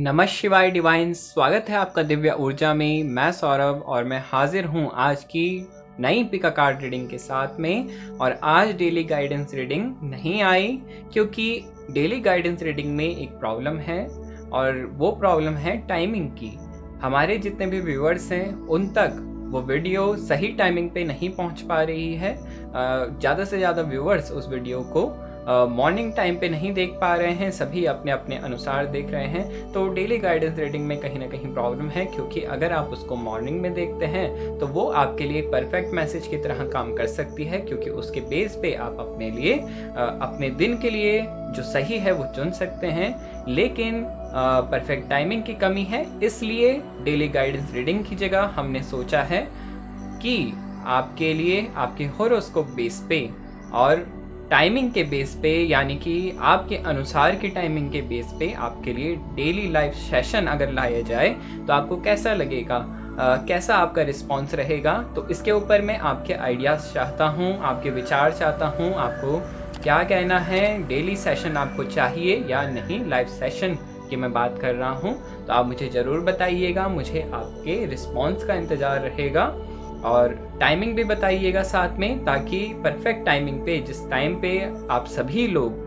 नमः शिवाय डिवाइन। स्वागत है आपका दिव्य ऊर्जा में। मैं सौरभ और मैं हाजिर हूँ आज की नई पिका कार्ड रीडिंग के साथ में। और आज डेली गाइडेंस रीडिंग नहीं आई क्योंकि डेली गाइडेंस रीडिंग में एक प्रॉब्लम है और वो प्रॉब्लम है टाइमिंग की। हमारे जितने भी व्यूअर्स हैं उन तक वो वीडियो सही टाइमिंग पे नहीं पहुंच पा रही है। ज़्यादा से ज़्यादा व्यूअर्स उस वीडियो को मॉर्निंग टाइम पे नहीं देख पा रहे हैं, सभी अपने अपने अनुसार देख रहे हैं। तो डेली गाइडेंस रीडिंग में कहीं ना कहीं प्रॉब्लम है क्योंकि अगर आप उसको मॉर्निंग में देखते हैं तो वो आपके लिए परफेक्ट मैसेज की तरह काम कर सकती है, क्योंकि उसके बेस पे आप अपने लिए अपने दिन के लिए जो सही है वो चुन सकते हैं। लेकिन परफेक्ट टाइमिंग की कमी है, इसलिए डेली गाइडेंस रीडिंग की जगह हमने सोचा है कि आपके लिए आपके होरोस्कोप बेस पे और टाइमिंग के बेस पे, यानी कि आपके अनुसार की टाइमिंग के बेस पे आपके लिए डेली लाइफ सेशन अगर लाया जाए तो आपको कैसा लगेगा, कैसा आपका रिस्पॉन्स रहेगा। तो इसके ऊपर मैं आपके आइडियाज़ चाहता हूँ, आपके विचार चाहता हूँ, आपको क्या कहना है। डेली सेशन आपको चाहिए या नहीं, लाइव सेशन की मैं बात कर रहा हूँ, तो आप मुझे ज़रूर बताइएगा। मुझे आपके रिस्पॉन्स का इंतज़ार रहेगा और टाइमिंग भी बताइएगा साथ में, ताकि परफेक्ट टाइमिंग पे, जिस टाइम पे आप सभी लोग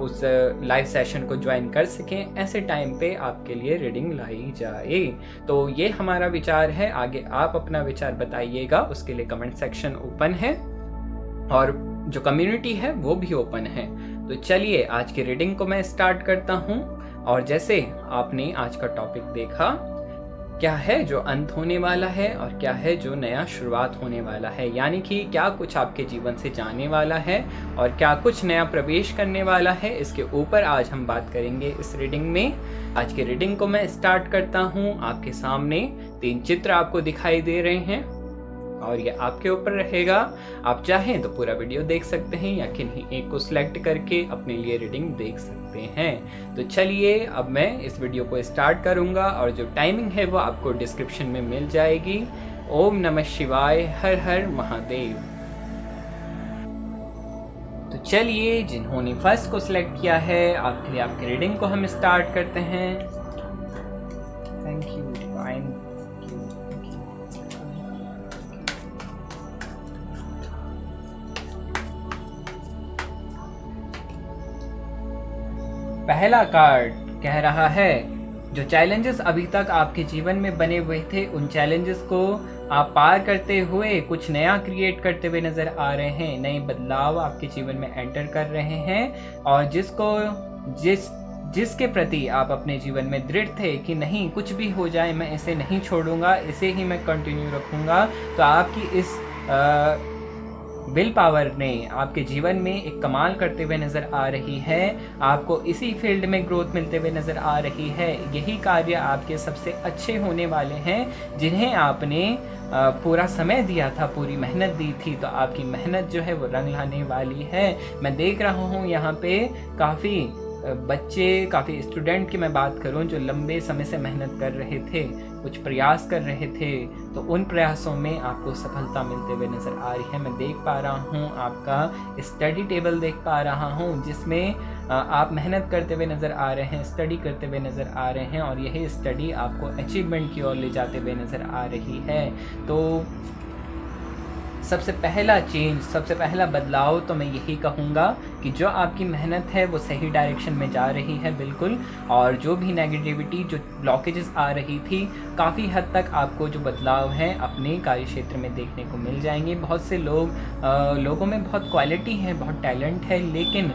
उस लाइव सेशन को ज्वाइन कर सकें, ऐसे टाइम पे आपके लिए रीडिंग लाई जाए। तो ये हमारा विचार है। आगे आप अपना विचार बताइएगा, उसके लिए कमेंट सेक्शन ओपन है और जो कम्युनिटी है वो भी ओपन है। तो चलिए आज की रीडिंग को मैं स्टार्ट करता हूँ। और जैसे आपने आज का टॉपिक देखा, क्या है जो अंत होने वाला है और क्या है जो नया शुरुआत होने वाला है, यानी कि क्या कुछ आपके जीवन से जाने वाला है और क्या कुछ नया प्रवेश करने वाला है, इसके ऊपर आज हम बात करेंगे इस रीडिंग में। आज की रीडिंग को मैं स्टार्ट करता हूँ। आपके सामने 3 चित्र आपको दिखाई दे रहे हैं और ये आपके ऊपर रहेगा। आप चाहें तो पूरा वीडियो देख सकते हैं या किन्हीं एक को सिलेक्ट करके अपने लिए रीडिंग देख सकते हैं। तो चलिए अब मैं इस वीडियो को स्टार्ट करूंगा और जो टाइमिंग है वो आपको डिस्क्रिप्शन में मिल जाएगी। ओम नमः शिवाय, हर हर महादेव। तो चलिए जिन्होंने फर्स्ट को सिलेक्ट किया है, आपके लिए आपकी रीडिंग को हम स्टार्ट करते हैं। Thank you divine. पहला कार्ड कह रहा है, जो चैलेंजेस अभी तक आपके जीवन में बने हुए थे, उन चैलेंजेस को आप पार करते हुए कुछ नया क्रिएट करते हुए नजर आ रहे हैं। नए बदलाव आपके जीवन में एंटर कर रहे हैं और जिसके प्रति आप अपने जीवन में दृढ़ थे कि नहीं, कुछ भी हो जाए मैं इसे नहीं छोड़ूंगा, इसे ही मैं कंटिन्यू रखूंगा। तो आपकी इस विल पावर ने आपके जीवन में एक कमाल करते हुए नजर आ रही है। आपको इसी फील्ड में ग्रोथ मिलते हुए नजर आ रही है। यही कार्य आपके सबसे अच्छे होने वाले हैं, जिन्हें आपने पूरा समय दिया था, पूरी मेहनत दी थी। तो आपकी मेहनत जो है वो रंग लाने वाली है। मैं देख रहा हूँ यहाँ पे काफ़ी बच्चे, काफ़ी स्टूडेंट की मैं बात करूं जो लंबे समय से मेहनत कर रहे थे, कुछ प्रयास कर रहे थे, तो उन प्रयासों में आपको सफलता मिलते हुए नज़र आ रही है। मैं देख पा रहा हूं आपका स्टडी टेबल देख पा रहा हूं, जिसमें आप मेहनत करते हुए नज़र आ रहे हैं, स्टडी करते हुए नज़र आ रहे हैं और यही स्टडी आपको अचीवमेंट की ओर ले जाते हुए नज़र आ रही है। तो सबसे पहला चेंज, सबसे पहला बदलाव तो मैं यही कहूँगा कि जो आपकी मेहनत है वो सही डायरेक्शन में जा रही है बिल्कुल। और जो भी नेगेटिविटी, जो ब्लॉकेजेस आ रही थी, काफ़ी हद तक आपको जो बदलाव है अपने कार्य क्षेत्र में देखने को मिल जाएंगे। बहुत से लोगों में बहुत क्वालिटी है, बहुत टैलेंट है, लेकिन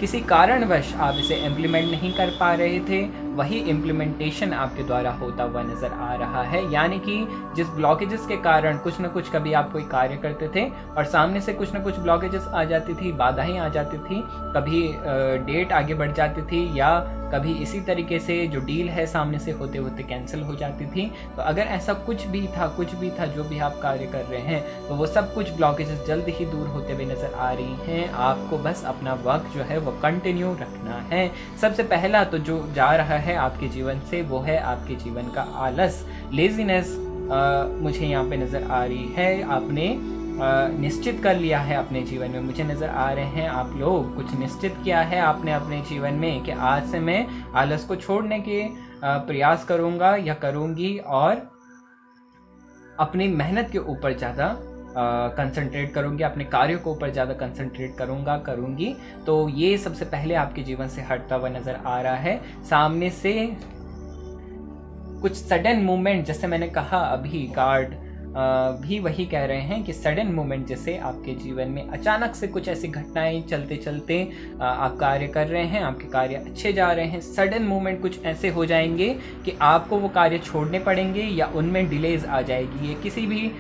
किसी कारणवश आप इसे इम्प्लीमेंट नहीं कर पा रहे थे, वही इम्प्लीमेंटेशन आपके द्वारा होता हुआ नज़र आ रहा है। यानी कि जिस ब्लॉकेजेस के कारण कुछ न कुछ कभी आप कोई कार्य करते थे और सामने से कुछ न कुछ ब्लॉकेजेस आ जाती थी, बाधाएं आ जाती थी, कभी डेट आगे बढ़ जाती थी या कभी इसी तरीके से जो डील है सामने से होते होते कैंसिल हो जाती थी। तो अगर ऐसा कुछ भी था जो भी आप कार्य कर रहे हैं, तो वो सब कुछ ब्लॉकेजेस जल्द ही दूर होते हुए नज़र आ रही हैं। आपको बस अपना वर्क जो है वो कंटिन्यू रखना है। सबसे पहला तो जो जा रहा है आपके जीवन से वो है आपके जीवन का आलस, लेजीनेस मुझे यहाँ पे नज़र आ रही है। आपने निश्चित कर लिया है अपने जीवन में। मुझे नज़र आ रहे हैं आप लोग कुछ निश्चित किया है आपने अपने जीवन में कि आज से मैं आलस को छोड़ने के प्रयास करूँगा या करूँगी और अपनी मेहनत के ऊपर ज़्यादा कंसंट्रेट करूँगी, अपने कार्यों के ऊपर ज़्यादा कंसंट्रेट करूँगी। तो ये सबसे पहले आपके जीवन से हटता हुआ नज़र आ रहा है। सामने से कुछ सडन मूवमेंट, जैसे मैंने कहा अभी कार्ड भी वही कह रहे हैं कि सडन मूवमेंट, जैसे आपके जीवन में अचानक से कुछ ऐसी घटनाएं चलते चलते आप कार्य कर रहे हैं, आपके कार्य अच्छे जा रहे हैं, सडन मूवमेंट कुछ ऐसे हो जाएंगे कि आपको वो कार्य छोड़ने पड़ेंगे या उनमें डिलेज आ जाएगी। ये किसी भी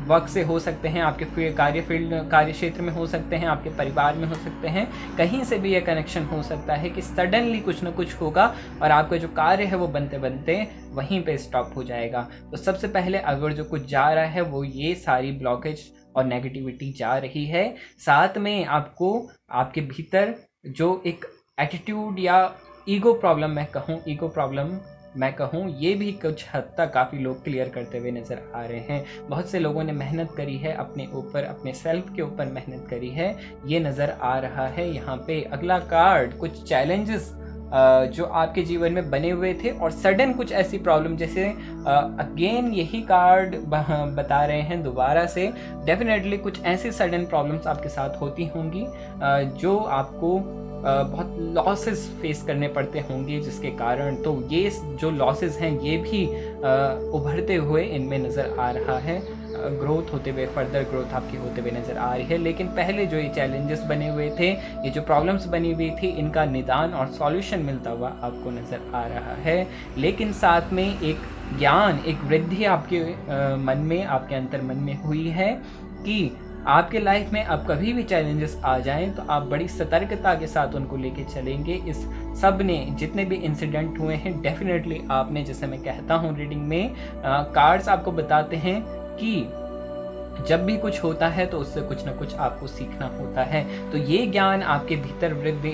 वक्त से हो सकते हैं, आपके कार्य क्षेत्र में हो सकते हैं, आपके परिवार में हो सकते हैं, कहीं से भी ये कनेक्शन हो सकता है कि सडनली कुछ ना कुछ होगा और आपका जो कार्य है वो बनते बनते वहीं पे स्टॉप हो जाएगा। तो सबसे पहले अगर जो कुछ जा रहा है वो ये सारी ब्लॉकेज और नेगेटिविटी जा रही है, साथ में आपको आपके भीतर जो एक एटीट्यूड या ईगो प्रॉब्लम मैं कहूँ, ये भी कुछ हद तक काफ़ी लोग क्लियर करते हुए नज़र आ रहे हैं। बहुत से लोगों ने मेहनत करी है अपने ऊपर, अपने सेल्फ के ऊपर मेहनत करी है, ये नज़र आ रहा है यहाँ पे। अगला कार्ड कुछ चैलेंजेस जो आपके जीवन में बने हुए थे और सडन कुछ ऐसी प्रॉब्लम, जैसे अगेन यही कार्ड बता रहे हैं दोबारा से, डेफिनेटली कुछ ऐसी सडन प्रॉब्लम्स आपके साथ होती होंगी जो आपको बहुत लॉसेस फेस करने पड़ते होंगे, जिसके कारण तो ये जो लॉसेस हैं ये भी उभरते हुए इनमें नज़र आ रहा है, ग्रोथ होते हुए, फर्दर ग्रोथ आपकी होते हुए नज़र आ रही है। लेकिन पहले जो ये चैलेंजेस बने हुए थे, ये जो प्रॉब्लम्स बनी हुई थी, इनका निदान और सॉल्यूशन मिलता हुआ आपको नज़र आ रहा है। लेकिन साथ में एक ज्ञान, एक वृद्धि आपके मन में, आपके अंतर मन में हुई है कि आपके लाइफ में अब कभी भी चैलेंजेस आ जाएं तो आप बड़ी सतर्कता के साथ उनको लेके चलेंगे। इस सब ने जितने भी इंसिडेंट हुए हैं, डेफिनेटली आपने, जैसे मैं कहता हूँ रीडिंग में, कार्ड्स आपको बताते हैं कि जब भी कुछ होता है तो उससे कुछ ना कुछ आपको सीखना होता है। तो ये ज्ञान आपके भीतर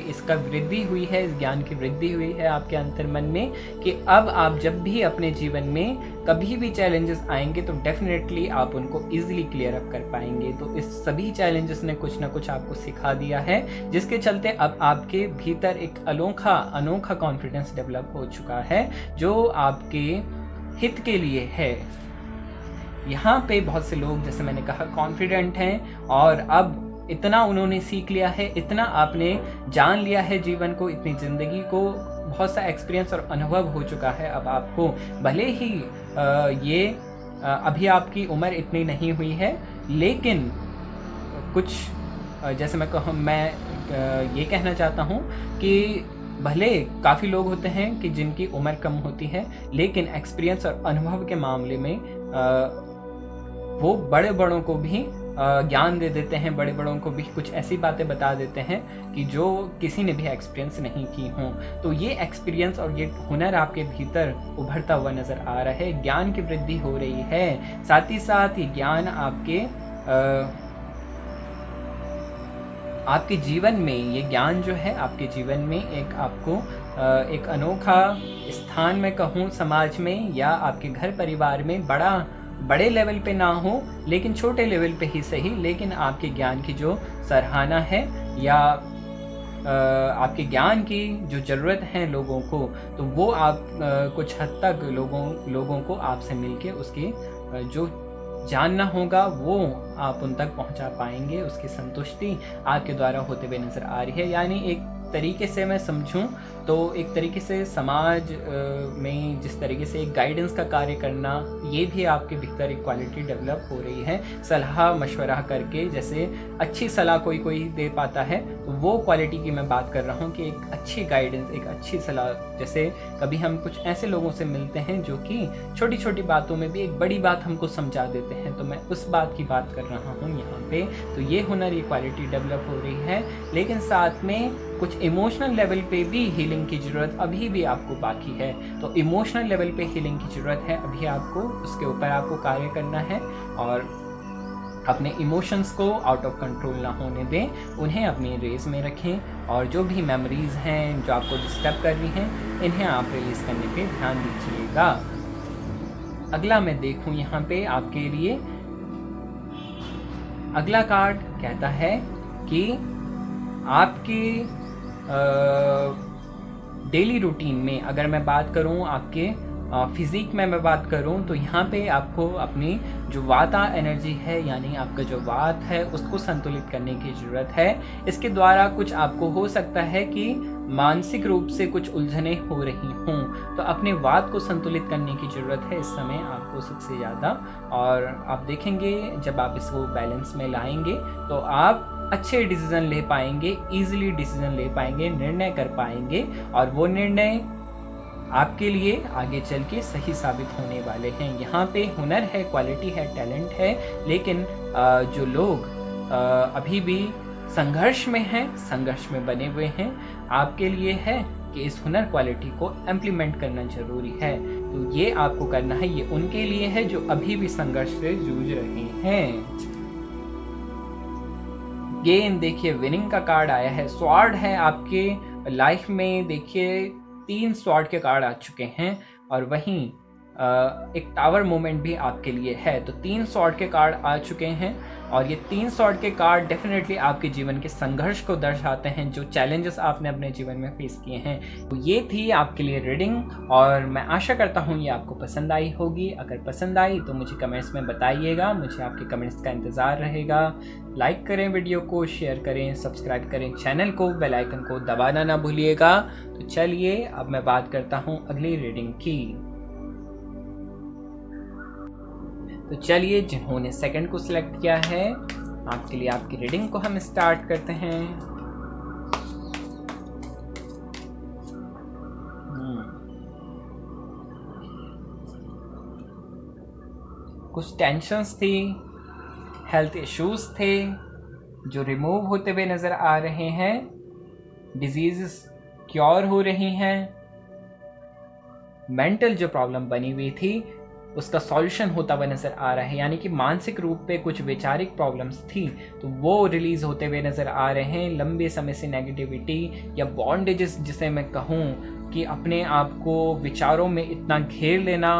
इसका वृद्धि हुई है, इस ज्ञान की वृद्धि हुई है आपके अंतर्मन में कि अब आप जब भी अपने जीवन में कभी भी चैलेंजेस आएंगे तो डेफिनेटली आप उनको इजीली क्लियर अप कर पाएंगे। तो इस सभी चैलेंजेस ने कुछ ना कुछ आपको सिखा दिया है, जिसके चलते अब आपके भीतर एक अनोखा कॉन्फिडेंस डेवलप हो चुका है जो आपके हित के लिए है। यहाँ पे बहुत से लोग, जैसे मैंने कहा, कॉन्फिडेंट हैं और अब इतना उन्होंने सीख लिया है, इतना आपने जान लिया है जीवन को, इतनी ज़िंदगी को, बहुत सा एक्सपीरियंस और अनुभव हो चुका है अब आपको। भले ही अभी आपकी उम्र इतनी नहीं हुई है, लेकिन कुछ जैसे मैं ये कहना चाहता हूँ कि भले काफ़ी लोग होते हैं कि जिनकी उम्र कम होती है, लेकिन एक्सपीरियंस और अनुभव के मामले में वो बड़ों को भी ज्ञान दे देते हैं, बड़ों को भी कुछ ऐसी बातें बता देते हैं कि जो किसी ने भी एक्सपीरियंस नहीं की हों। तो ये एक्सपीरियंस और ये हुनर आपके भीतर उभरता हुआ नज़र आ रहा है, ज्ञान की वृद्धि हो रही है। साथ ही साथ ये ज्ञान आपके जीवन में, ये ज्ञान जो है आपके जीवन में एक आपको एक अनोखा स्थान में कहूँ समाज में या आपके घर परिवार में, बड़े लेवल पे ना हो लेकिन छोटे लेवल पे ही सही, लेकिन आपके ज्ञान की जो सराहना है या आपके ज्ञान की जो ज़रूरत है लोगों को, तो वो आप कुछ हद तक लोगों को आपसे मिलके उसकी जो जानना होगा वो आप उन तक पहुंचा पाएंगे। उसकी संतुष्टि आपके द्वारा होते हुए नज़र आ रही है। यानी एक तरीके से मैं समझूं तो एक तरीके से समाज में जिस तरीके से एक गाइडेंस का कार्य करना, ये भी आपके भीतर एक क्वालिटी डेवलप हो रही है। सलाह मशवरा करके, जैसे अच्छी सलाह कोई दे पाता है, तो वो क्वालिटी की मैं बात कर रहा हूँ कि एक अच्छी गाइडेंस, एक अच्छी सलाह। जैसे कभी हम कुछ ऐसे लोगों से मिलते हैं जो कि छोटी छोटी बातों में भी एक बड़ी बात हमको समझा देते हैं, तो मैं उस बात की बात कर रहा हूँ यहाँ पे। तो ये हुनर, ये क्वालिटी डेवलप हो रही है। लेकिन साथ में कुछ इमोशनल लेवल पे भी हीलिंग की ज़रूरत अभी भी आपको बाकी है। तो इमोशनल लेवल पे हीलिंग की ज़रूरत है अभी आपको, उसके ऊपर आपको कार्य करना है और अपने इमोशंस को आउट ऑफ कंट्रोल ना होने दें, उन्हें अपनी रेस में रखें और जो भी मेमोरीज़ हैं जो आपको डिस्टर्ब कर रही हैं, इन्हें आप रिलीज़ करने पे ध्यान दीजिएगा। अगला मैं देखूँ यहाँ पे आपके लिए अगला कार्ड कहता है कि आपके डेली रूटीन में अगर मैं बात करूं, आपके फिजिक में मैं बात करूं, तो यहाँ पे आपको अपनी जो वाता एनर्जी है यानी आपका जो वात है उसको संतुलित करने की ज़रूरत है। इसके द्वारा कुछ आपको हो सकता है कि मानसिक रूप से कुछ उलझने हो रही हों, तो अपने वात को संतुलित करने की ज़रूरत है इस समय आपको सबसे ज़्यादा। और आप देखेंगे जब आप इसको बैलेंस में लाएंगे तो आप अच्छे डिसीजन ले पाएंगे, ईजिली डिसीजन ले पाएंगे, निर्णय कर पाएंगे, और वो निर्णय आपके लिए आगे चल के सही साबित होने वाले हैं। यहाँ पे हुनर है, क्वालिटी है, टैलेंट है, लेकिन जो लोग अभी भी संघर्ष में हैं, संघर्ष में बने हुए हैं, आपके लिए है कि इस हुनर क्वालिटी को इम्प्लीमेंट करना जरूरी है। तो ये आपको करना है, ये उनके लिए है जो अभी भी संघर्ष से जूझ रहे हैं। गेन देखिए, विनिंग का कार्ड आया है। स्वॉर्ड है आपके लाइफ में, देखिए 3 स्वॉर्ड के कार्ड आ चुके हैं, और वहीं एक टावर मोमेंट भी आपके लिए है। तो 3 स्वॉर्ड के कार्ड आ चुके हैं, और ये 3 स्वॉर्ड के कार्ड डेफिनेटली आपके जीवन के संघर्ष को दर्शाते हैं, जो चैलेंजेस आपने अपने जीवन में फेस किए हैं। तो ये थी आपके लिए रीडिंग, और मैं आशा करता हूँ ये आपको पसंद आई होगी। अगर पसंद आई तो मुझे कमेंट्स में बताइएगा, मुझे आपके कमेंट्स का इंतज़ार रहेगा। लाइक करें वीडियो को, शेयर करें, सब्सक्राइब करें चैनल को, बेल आइकन को दबाना ना भूलिएगा। तो चलिए अब मैं बात करता हूँ अगली रीडिंग की। तो चलिए, जिन्होंने सेकंड को सिलेक्ट किया है, आपके लिए आपकी रीडिंग को हम स्टार्ट करते हैं। कुछ टेंशन्स थी, हेल्थ इश्यूज थे जो रिमूव होते हुए नज़र आ रहे हैं, डिजीज़ क्योर हो रही हैं, मेंटल जो प्रॉब्लम बनी हुई थी उसका सॉल्यूशन होता हुआ नज़र आ रहा है, यानी कि मानसिक रूप पे कुछ वैचारिक प्रॉब्लम्स थी तो वो रिलीज़ होते हुए नज़र आ रहे हैं। लंबे समय से नेगेटिविटी या बॉन्डेजेस जिसे मैं कहूँ कि अपने आप को विचारों में इतना घेर लेना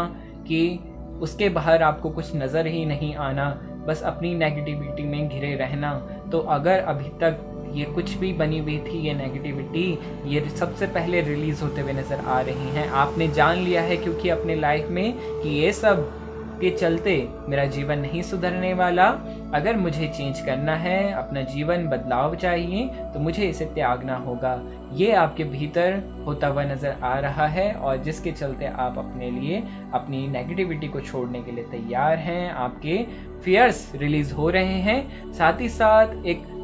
कि उसके बाहर आपको कुछ नज़र ही नहीं आना, बस अपनी नेगेटिविटी में घिरे रहना। तो अगर अभी तक ये कुछ भी बनी हुई थी, ये नेगेटिविटी, ये सबसे पहले रिलीज़ होते हुए नज़र आ रही हैं। आपने जान लिया है क्योंकि अपने लाइफ में कि ये सब के चलते मेरा जीवन नहीं सुधरने वाला, अगर मुझे चेंज करना है, अपना जीवन बदलाव चाहिए, तो मुझे इसे त्यागना होगा। ये आपके भीतर होता हुआ नज़र आ रहा है, और जिसके चलते आप अपने लिए अपनी नेगेटिविटी को छोड़ने के लिए तैयार हैं। आपके फियर्स रिलीज़ हो रहे हैं, साथ ही साथ एक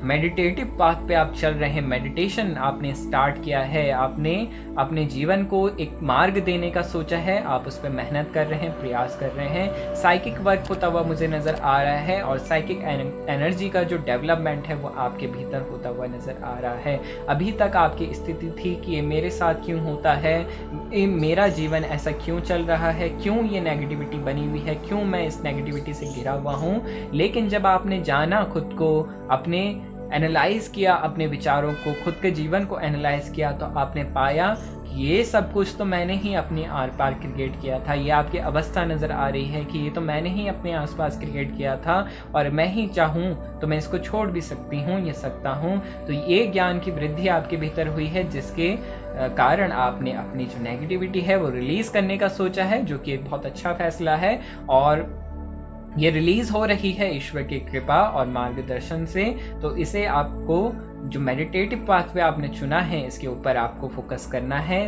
मेडिटेटिव पाथ पे आप चल रहे हैं, मेडिटेशन आपने स्टार्ट किया है, आपने अपने जीवन को एक मार्ग देने का सोचा है, आप उस पर मेहनत कर रहे हैं, प्रयास कर रहे हैं। साइकिक वर्क होता हुआ मुझे नज़र आ रहा है, और साइकिक एनर्जी का जो डेवलपमेंट है वो आपके भीतर होता हुआ नज़र आ रहा है। अभी तक आपकी स्थिति थी कि ये मेरे साथ क्यों होता है, ये मेरा जीवन ऐसा क्यों चल रहा है, क्यों ये नेगेटिविटी बनी हुई है, क्यों मैं इस नेगेटिविटी से घिरा हुआ हूँ। लेकिन जब आपने जाना, खुद को अपने एनालाइज किया, अपने विचारों को, खुद के जीवन को एनालाइज किया, तो आपने पाया कि ये सब कुछ तो मैंने ही अपने आर पार क्रिएट किया था। ये आपकी अवस्था नज़र आ रही है कि ये तो मैंने ही अपने आसपास क्रिएट किया था, और मैं ही चाहूँ तो मैं इसको छोड़ भी सकती हूँ, ये सकता हूँ। तो ये ज्ञान की वृद्धि आपके भीतर हुई है, जिसके कारण आपने अपनी जो नेगेटिविटी है वो रिलीज़ करने का सोचा है, जो कि एक बहुत अच्छा फैसला है। और ये रिलीज़ हो रही है ईश्वर की कृपा और मार्गदर्शन से। तो इसे आपको, जो मेडिटेटिव पाथवे आपने चुना है, इसके ऊपर आपको फोकस करना है।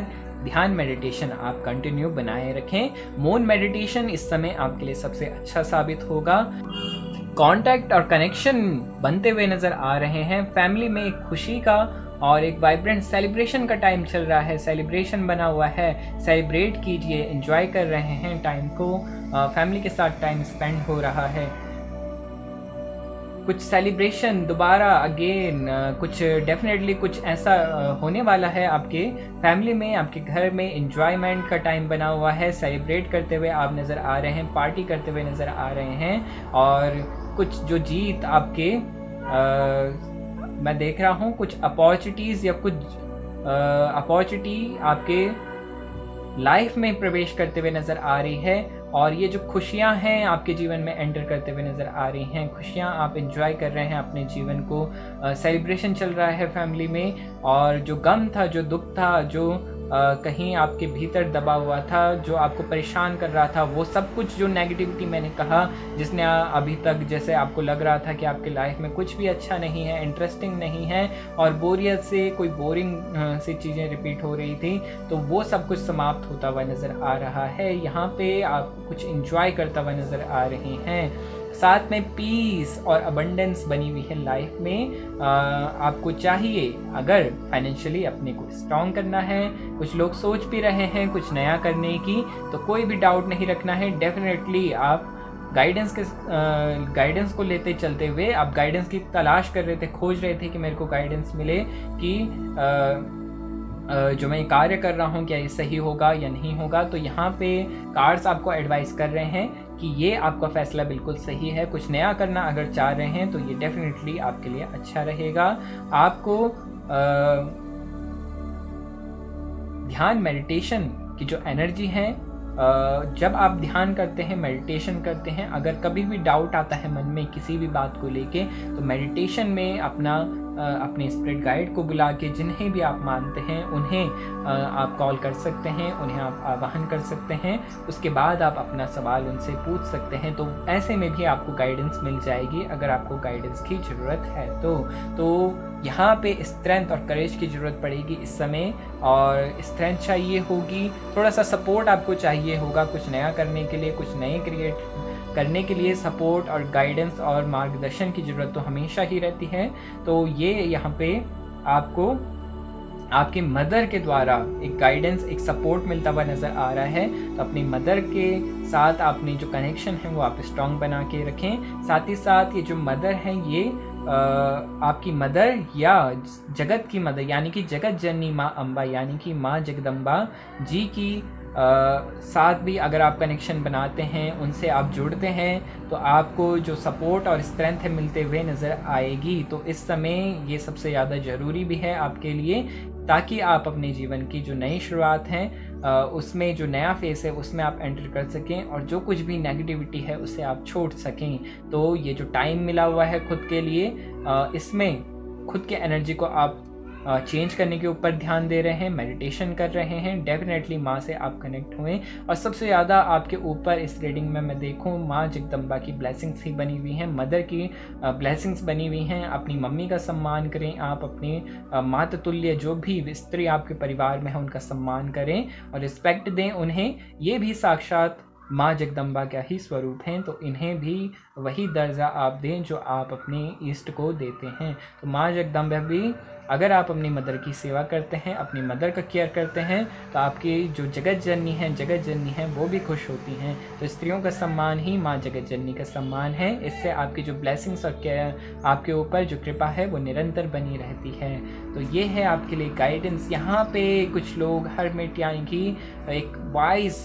ध्यान मेडिटेशन आप कंटिन्यू बनाए रखें। मौन मेडिटेशन इस समय आपके लिए सबसे अच्छा साबित होगा। कांटेक्ट और कनेक्शन बनते हुए नज़र आ रहे हैं। फैमिली में एक खुशी का और एक वाइब्रेंट सेलिब्रेशन का टाइम चल रहा है, सेलिब्रेशन बना हुआ है, सेलिब्रेट कीजिए, एंजॉय कर रहे हैं टाइम को, फैमिली के साथ टाइम स्पेंड हो रहा है। कुछ सेलिब्रेशन दोबारा अगेन, कुछ डेफिनेटली कुछ ऐसा होने वाला है आपके फैमिली में, आपके घर में एंजॉयमेंट का टाइम बना हुआ है। सेलिब्रेट करते हुए आप नज़र आ रहे हैं, पार्टी करते हुए नज़र आ रहे हैं, और कुछ जो जीत आपके मैं देख रहा हूँ, कुछ अपॉर्चुनिटीज़ या कुछ अपॉर्चुनिटी आपके लाइफ में प्रवेश करते हुए नज़र आ रही है। और ये जो खुशियाँ हैं आपके जीवन में एंटर करते हुए नज़र आ रही हैं, खुशियाँ आप एंजॉय कर रहे हैं अपने जीवन को, सेलिब्रेशन चल रहा है फैमिली में, और जो गम था, जो दुख था, जो कहीं आपके भीतर दबा हुआ था, जो आपको परेशान कर रहा था, वो सब कुछ, जो नेगेटिविटी मैंने कहा जिसने अभी तक जैसे आपको लग रहा था कि आपके लाइफ में कुछ भी अच्छा नहीं है, इंटरेस्टिंग नहीं है, और बोरियत से कोई बोरिंग सी चीज़ें रिपीट हो रही थी, तो वो सब कुछ समाप्त होता हुआ नज़र आ रहा है। यहाँ पे आप कुछ इंजॉय करता हुआ नज़र आ रहे हैं। साथ में पीस और अबंडेंस बनी हुई है लाइफ में। आपको चाहिए, अगर फाइनेंशियली अपने को स्ट्रॉन्ग करना है, कुछ लोग सोच भी रहे हैं कुछ नया करने की, तो कोई भी डाउट नहीं रखना है। डेफिनेटली आप गाइडेंस को लेते चलते हुए, आप गाइडेंस की तलाश कर रहे थे, खोज रहे थे कि मेरे को गाइडेंस मिले कि जो मैं कार्य कर रहा हूँ क्या ये सही होगा या नहीं होगा। तो यहाँ पे कार्ड्स आपको एडवाइस कर रहे हैं कि ये आपका फैसला बिल्कुल सही है। कुछ नया करना अगर चाह रहे हैं तो ये डेफिनेटली आपके लिए अच्छा रहेगा। आपको ध्यान, मेडिटेशन की जो एनर्जी है, जब आप ध्यान करते हैं, मेडिटेशन करते हैं, अगर कभी भी डाउट आता है मन में किसी भी बात को लेके, तो मेडिटेशन में अपने स्पिरिट गाइड को बुला के, जिन्हें भी आप मानते हैं उन्हें आप कॉल कर सकते हैं, उन्हें आप आवाहन कर सकते हैं। उसके बाद आप अपना सवाल उनसे पूछ सकते हैं, तो ऐसे में भी आपको गाइडेंस मिल जाएगी अगर आपको गाइडेंस की ज़रूरत है तो यहाँ पे स्ट्रेंथ और करेज की ज़रूरत पड़ेगी इस समय, और स्ट्रेंथ चाहिए होगी, थोड़ा सा सपोर्ट आपको चाहिए होगा कुछ नया करने के लिए, कुछ नए क्रिएट करने के लिए। सपोर्ट और गाइडेंस और मार्गदर्शन की ज़रूरत तो हमेशा ही रहती है। तो ये यहाँ पे आपको आपके मदर के द्वारा एक गाइडेंस, एक सपोर्ट मिलता हुआ नज़र आ रहा है। तो अपनी मदर के साथ अपनी जो कनेक्शन है वो आप स्ट्रॉन्ग बना के रखें। साथ ही साथ ये जो मदर है, ये आपकी मदर या जगत की मदर, यानी कि जगत जननी माँ अम्बा, यानी कि माँ जगदम्बा जी की साथ भी अगर आप कनेक्शन बनाते हैं, उनसे आप जुड़ते हैं, तो आपको जो सपोर्ट और स्ट्रेंथ है मिलते हुए नज़र आएगी। तो इस समय ये सबसे ज़्यादा ज़रूरी भी है आपके लिए, ताकि आप अपने जीवन की जो नई शुरुआत है उसमें, जो नया फेस है उसमें आप एंटर कर सकें, और जो कुछ भी नेगेटिविटी है उसे आप छोड़ सकें। तो ये जो टाइम मिला हुआ है खुद के लिए, इसमें खुद के एनर्जी को आप चेंज करने के ऊपर ध्यान दे रहे हैं, मेडिटेशन कर रहे हैं। डेफिनेटली माँ से आप कनेक्ट हुए, और सबसे ज़्यादा आपके ऊपर इस रीडिंग में मैं देखूँ माँ जगदम्बा की ब्लेसिंग्स ही बनी हुई हैं, मदर की ब्लेसिंग्स बनी हुई हैं। अपनी मम्मी का सम्मान करें, आप अपनी माता तुल्य जो भी स्त्री आपके परिवार में है उनका सम्मान करें और रिस्पेक्ट दें उन्हें। ये भी साक्षात माँ जगदम्बा का ही स्वरूप हैं, तो इन्हें भी वही दर्जा आप दें जो आप अपने ईष्ट को देते हैं। तो माँ जगदम्बा भी, अगर आप अपनी मदर की सेवा करते हैं, अपनी मदर का केयर करते हैं, तो आपकी जो जगत जननी है वो भी खुश होती हैं। तो स्त्रियों का सम्मान ही माँ जगत जननी का सम्मान है। इससे आपकी जो ब्लेसिंग्स और केयर, आपके ऊपर जो कृपा है वो निरंतर बनी रहती है। तो ये है आपके लिए गाइडेंस। यहाँ पे कुछ लोग हरमिट, यानी कि एक वाइज,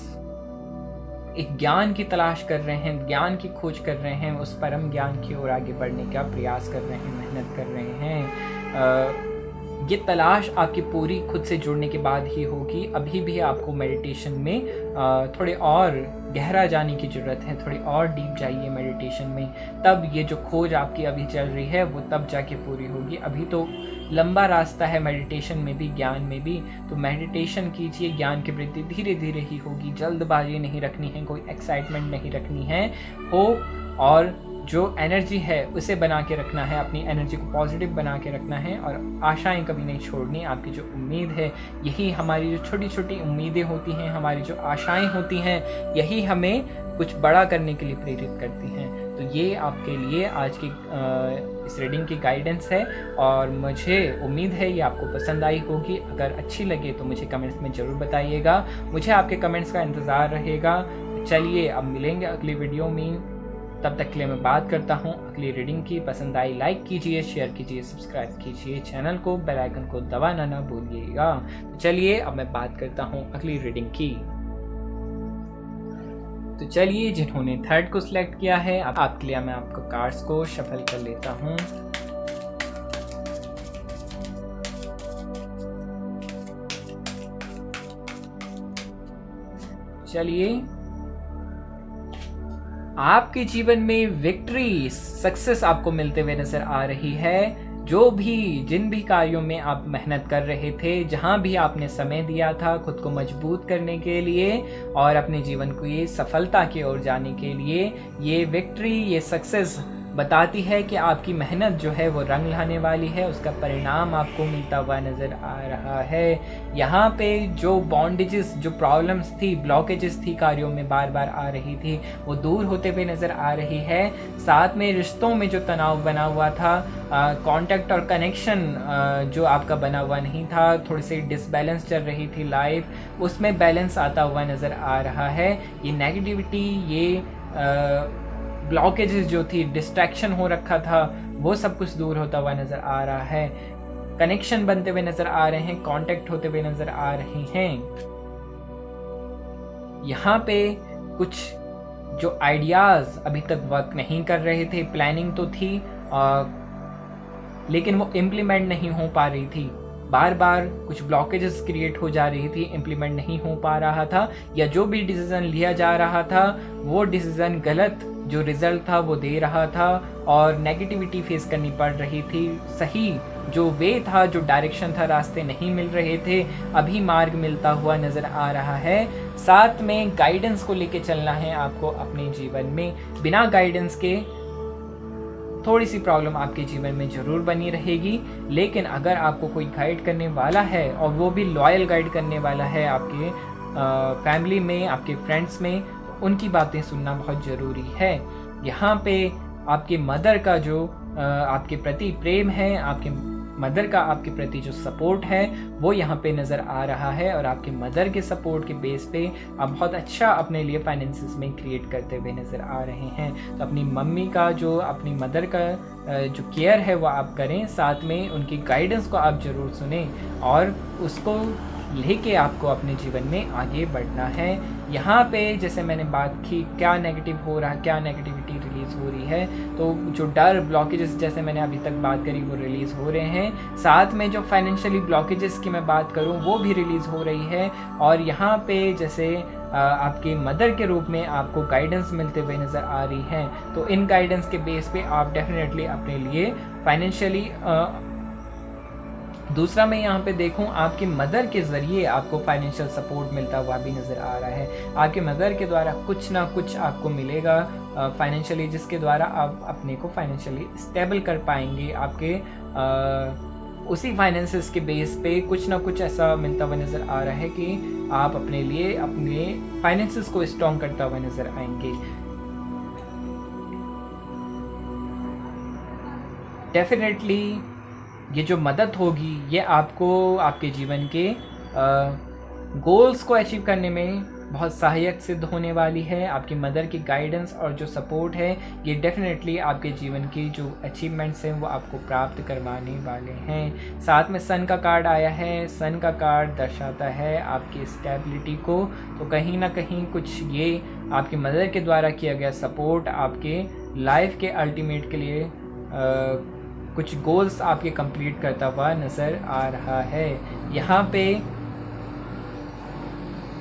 एक ज्ञान की तलाश कर रहे हैं, ज्ञान की खोज कर रहे हैं, उस परम ज्ञान की ओर आगे बढ़ने का प्रयास कर रहे हैं, मेहनत कर रहे हैं। ये तलाश आपकी पूरी खुद से जुड़ने के बाद ही होगी। अभी भी आपको मेडिटेशन में थोड़े और गहरा जाने की ज़रूरत है, थोड़ी और डीप जाइए मेडिटेशन में, तब ये जो खोज आपकी अभी चल रही है वो तब जाके पूरी होगी। अभी तो लंबा रास्ता है मेडिटेशन में भी, ज्ञान में भी। तो मेडिटेशन कीजिए, ज्ञान की वृद्धि धीरे धीरे ही होगी। जल्दबाजी नहीं रखनी है, कोई एक्साइटमेंट नहीं रखनी है, और जो एनर्जी है उसे बना के रखना है, अपनी एनर्जी को पॉजिटिव बना के रखना है, और आशाएं कभी नहीं छोड़नी। आपकी जो उम्मीद है, यही हमारी जो छोटी छोटी उम्मीदें होती हैं, हमारी जो आशाएं होती हैं, यही हमें कुछ बड़ा करने के लिए प्रेरित करती हैं। तो ये आपके लिए आज की इस रीडिंग की गाइडेंस है, और मुझे उम्मीद है ये आपको पसंद आई होगी। अगर अच्छी लगे तो मुझे कमेंट्स में ज़रूर बताइएगा, मुझे आपके कमेंट्स का इंतज़ार रहेगा। चलिए अब मिलेंगे अगली वीडियो में, तब तक के लिए मैं बात करता हूँ अगली रीडिंग की। पसंद आई लाइक कीजिए, शेयर कीजिए, सब्सक्राइब कीजिए चैनल को, बेल आइकन को दबाना ना भूलिएगा। तो चलिए अब मैं बात करता हूँ अगली रीडिंग की। तो चलिए, जिन्होंने थर्ड को सिलेक्ट किया है, आपके लिए मैं आपको कार्ड्स को शफल कर लेता हूँ। चलिए, आपके जीवन में विक्ट्री, सक्सेस आपको मिलते हुए नजर आ रही है। जिन भी कार्यों में आप मेहनत कर रहे थे, जहां भी आपने समय दिया था खुद को मजबूत करने के लिए और अपने जीवन को ये सफलता की ओर जाने के लिए, ये विक्ट्री, ये सक्सेस बताती है कि आपकी मेहनत जो है वो रंग लाने वाली है, उसका परिणाम आपको मिलता हुआ नज़र आ रहा है। यहाँ पे जो बॉन्डेजेस, जो प्रॉब्लम्स थी, ब्लॉकेजेस थी कार्यों में बार बार आ रही थी, वो दूर होते हुए नज़र आ रही है। साथ में रिश्तों में जो तनाव बना हुआ था, कांटेक्ट और कनेक्शन जो आपका बना हुआ नहीं था, थोड़ी सी डिसबैलेंस चल रही थी लाइफ, उसमें बैलेंस आता हुआ नज़र आ रहा है। ये नेगेटिविटी, ये ब्लॉकेजेस जो थी, डिस्ट्रैक्शन हो रखा था, वो सब कुछ दूर होता हुआ नज़र आ रहा है। कनेक्शन बनते हुए नज़र आ रहे हैं, कांटेक्ट होते हुए नज़र आ रहे हैं। यहाँ पे कुछ जो आइडियाज़ अभी तक वर्क नहीं कर रहे थे, प्लानिंग तो थी लेकिन वो इम्प्लीमेंट नहीं हो पा रही थी, बार बार कुछ ब्लॉकेजेस क्रिएट हो जा रही थी, इम्प्लीमेंट नहीं हो पा रहा था, या जो भी डिसीजन लिया जा रहा था वो डिसीजन गलत जो रिजल्ट था वो दे रहा था और नेगेटिविटी फेस करनी पड़ रही थी। सही जो वे था, जो डायरेक्शन था, रास्ते नहीं मिल रहे थे, अभी मार्ग मिलता हुआ नज़र आ रहा है। साथ में गाइडेंस को लेके चलना है आपको अपने जीवन में। बिना गाइडेंस के थोड़ी सी प्रॉब्लम आपके जीवन में ज़रूर बनी रहेगी, लेकिन अगर आपको कोई गाइड करने वाला है और वो भी लॉयल गाइड करने वाला है आपके फैमिली में, आपके फ्रेंड्स में, तो उनकी बातें सुनना बहुत ज़रूरी है। यहाँ पे आपके मदर का जो आपके प्रति प्रेम है, आपके मदर का आपके प्रति जो सपोर्ट है वो यहाँ पे नज़र आ रहा है, और आपके मदर के सपोर्ट के बेस पे आप बहुत अच्छा अपने लिए फाइनेंसिस में क्रिएट करते हुए नज़र आ रहे हैं। तो अपनी मम्मी का जो, अपनी मदर का जो केयर है वो आप करें, साथ में उनकी गाइडेंस को आप ज़रूर सुनें और उसको लेके आपको अपने जीवन में आगे बढ़ना है। यहाँ पे जैसे मैंने बात की, क्या नेगेटिव हो रहा है, क्या नेगेटिविटी रिलीज़ हो रही है, तो जो डर, ब्लॉकेजेस जैसे मैंने अभी तक बात करी वो रिलीज़ हो रहे हैं। साथ में जो फाइनेंशियली ब्लॉकेजेस की मैं बात करूँ वो भी रिलीज़ हो रही है, और यहाँ पे जैसे आपके मदर के रूप में आपको गाइडेंस मिलते हुए नज़र आ रही है। तो इन गाइडेंस के बेस पे आप डेफिनेटली अपने लिए फाइनेंशियली, दूसरा मैं यहाँ पे देखूँ, आपकी मदर के ज़रिए आपको फाइनेंशियल सपोर्ट मिलता हुआ भी नज़र आ रहा है। आपके मदर के द्वारा कुछ ना कुछ आपको मिलेगा फाइनेंशियली, जिसके द्वारा आप अपने को फाइनेंशियली स्टेबल कर पाएंगे। आपके उसी फाइनेंसेस के बेस पे कुछ ना कुछ ऐसा मिलता हुआ नज़र आ रहा है कि आप अपने लिए अपने फाइनेंसेस को स्ट्रॉन्ग करता हुआ नज़र आएंगे। डेफिनेटली ये जो मदद होगी ये आपको आपके जीवन के गोल्स को अचीव करने में बहुत सहायक सिद्ध होने वाली है। आपकी मदर की गाइडेंस और जो सपोर्ट है ये डेफिनेटली आपके जीवन की जो अचीवमेंट्स हैं वो आपको प्राप्त करवाने वाले हैं। साथ में सन का कार्ड आया है। सन का कार्ड दर्शाता है आपकी स्टेबिलिटी को, तो कहीं ना कहीं कुछ ये आपकी मदर के द्वारा किया गया सपोर्ट आपके लाइफ के अल्टीमेट के लिए कुछ गोल्स आपके कंप्लीट करता हुआ नज़र आ रहा है। यहाँ पे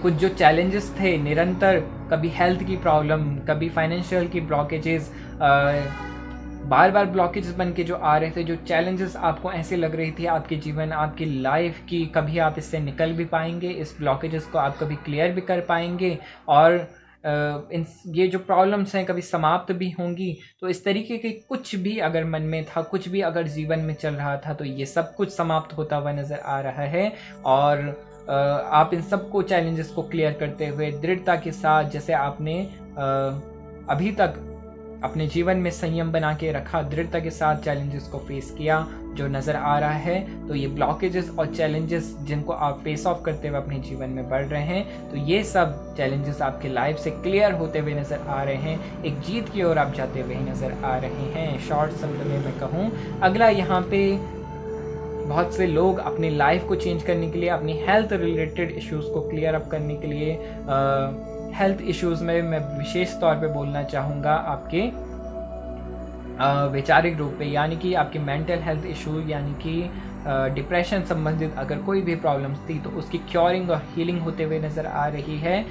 कुछ जो चैलेंजेस थे निरंतर, कभी हेल्थ की प्रॉब्लम, कभी फाइनेंशियल की ब्लॉकेजेस, बार बार ब्लॉकेजेस बन के जो आ रहे थे, जो चैलेंजेस आपको ऐसे लग रही थी आपके जीवन, आपकी लाइफ की, कभी आप इससे निकल भी पाएंगे, इस ब्लॉकेजेस को आप कभी क्लियर भी कर पाएंगे, और ये जो प्रॉब्लम्स हैं कभी समाप्त भी होंगी। तो इस तरीके के कुछ भी अगर मन में था, कुछ भी अगर जीवन में चल रहा था, तो ये सब कुछ समाप्त होता हुआ नज़र आ रहा है। और आप इन सब को, चैलेंजेस को क्लियर करते हुए दृढ़ता के साथ, जैसे आपने अभी तक अपने जीवन में संयम बना के रखा, दृढ़ता के साथ चैलेंजेस को फेस किया जो नज़र आ रहा है, तो ये ब्लॉकेजेस और चैलेंजेस जिनको आप फेस ऑफ करते हुए अपने जीवन में बढ़ रहे हैं, तो ये सब चैलेंजेस आपके लाइफ से क्लियर होते हुए नज़र आ रहे हैं, एक जीत की ओर आप जाते हुए नज़र आ रहे हैं। शॉर्ट शब्द में मैं कहूँ, अगला यहाँ पे बहुत से लोग अपनी लाइफ को चेंज करने के लिए, अपनी हेल्थ रिलेटेड इश्यूज़ को क्लियर अप करने के लिए, हेल्थ इश्यूज़ में मैं विशेष तौर पे बोलना चाहूँगा आपके वैचारिक रूप पे, यानी कि आपके मेंटल हेल्थ इशू यानी कि डिप्रेशन संबंधित अगर कोई भी प्रॉब्लम्स थी तो उसकी क्योरिंग और हीलिंग होते हुए नज़र आ रही है।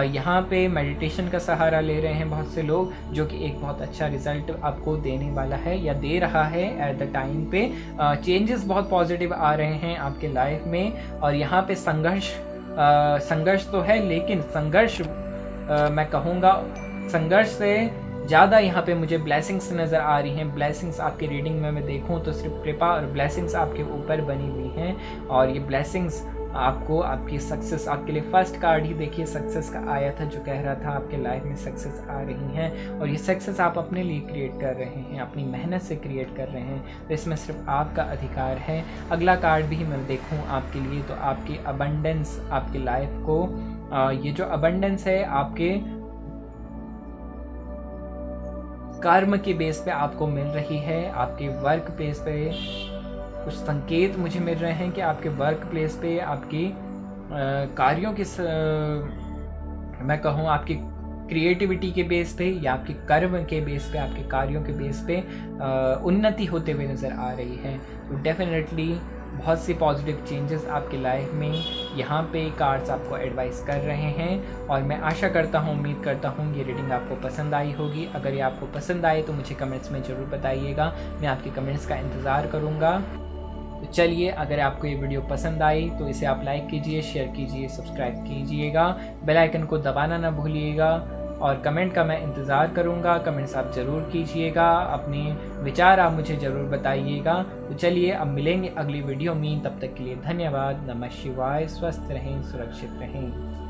यहाँ पे मेडिटेशन का सहारा ले रहे हैं बहुत से लोग, जो कि एक बहुत अच्छा रिजल्ट आपको देने वाला है या दे रहा है एट द टाइम पे। चेंजेस बहुत पॉजिटिव आ रहे हैं आपके लाइफ में। और यहाँ पे संघर्ष तो है, लेकिन संघर्ष मैं कहूँगा संघर्ष से ज़्यादा यहाँ पे मुझे ब्लेसिंग्स नज़र आ रही हैं। ब्लेसिंग्स आपकी रीडिंग में मैं देखूँ तो सिर्फ कृपा और ब्लेसिंग्स आपके ऊपर बनी हुई हैं, और ये ब्लेसिंग्स आपको आपकी सक्सेस, आपके लिए फर्स्ट कार्ड ही देखिए सक्सेस का आया था, जो कह रहा था आपके लाइफ में सक्सेस आ रही हैं, और ये सक्सेस आप अपने लिए क्रिएट कर रहे हैं, अपनी मेहनत से क्रिएट कर रहे हैं, तो इसमें सिर्फ आपका अधिकार है। अगला कार्ड भी मैं देखूँ आपके लिए तो आपकी अबंडेंस, आपकी लाइफ को ये जो अबंडेंस है आपके कर्म के बेस पे आपको मिल रही है। आपके वर्क प्लेस पे कुछ संकेत मुझे मिल रहे हैं कि आपके वर्क प्लेस पे आपकी कार्यों की मैं कहूँ आपकी क्रिएटिविटी के बेस पे या आपके कर्म के बेस पे, आपके कार्यों के बेस पे उन्नति होते हुए नज़र आ रही है। तो डेफिनेटली बहुत सी पॉजिटिव चेंजेस आपकी लाइफ में यहाँ पे कार्ड्स आपको एडवाइस कर रहे हैं। और मैं आशा करता हूँ, उम्मीद करता हूँ ये रीडिंग आपको पसंद आई होगी। अगर ये आपको पसंद आए तो मुझे कमेंट्स में ज़रूर बताइएगा, मैं आपके कमेंट्स का इंतज़ार करूँगा। तो चलिए, अगर आपको ये वीडियो पसंद आई तो इसे आप लाइक कीजिए, शेयर कीजिए, सब्सक्राइब कीजिएगा, बेल आइकन को दबाना ना भूलिएगा, और कमेंट का मैं इंतज़ार करूँगा। कमेंट्स आप ज़रूर कीजिएगा, अपने विचार आप मुझे ज़रूर बताइएगा। तो चलिए, अब मिलेंगे अगली वीडियो में, तब तक के लिए धन्यवाद। नमः शिवाय। स्वस्थ रहें, सुरक्षित रहें।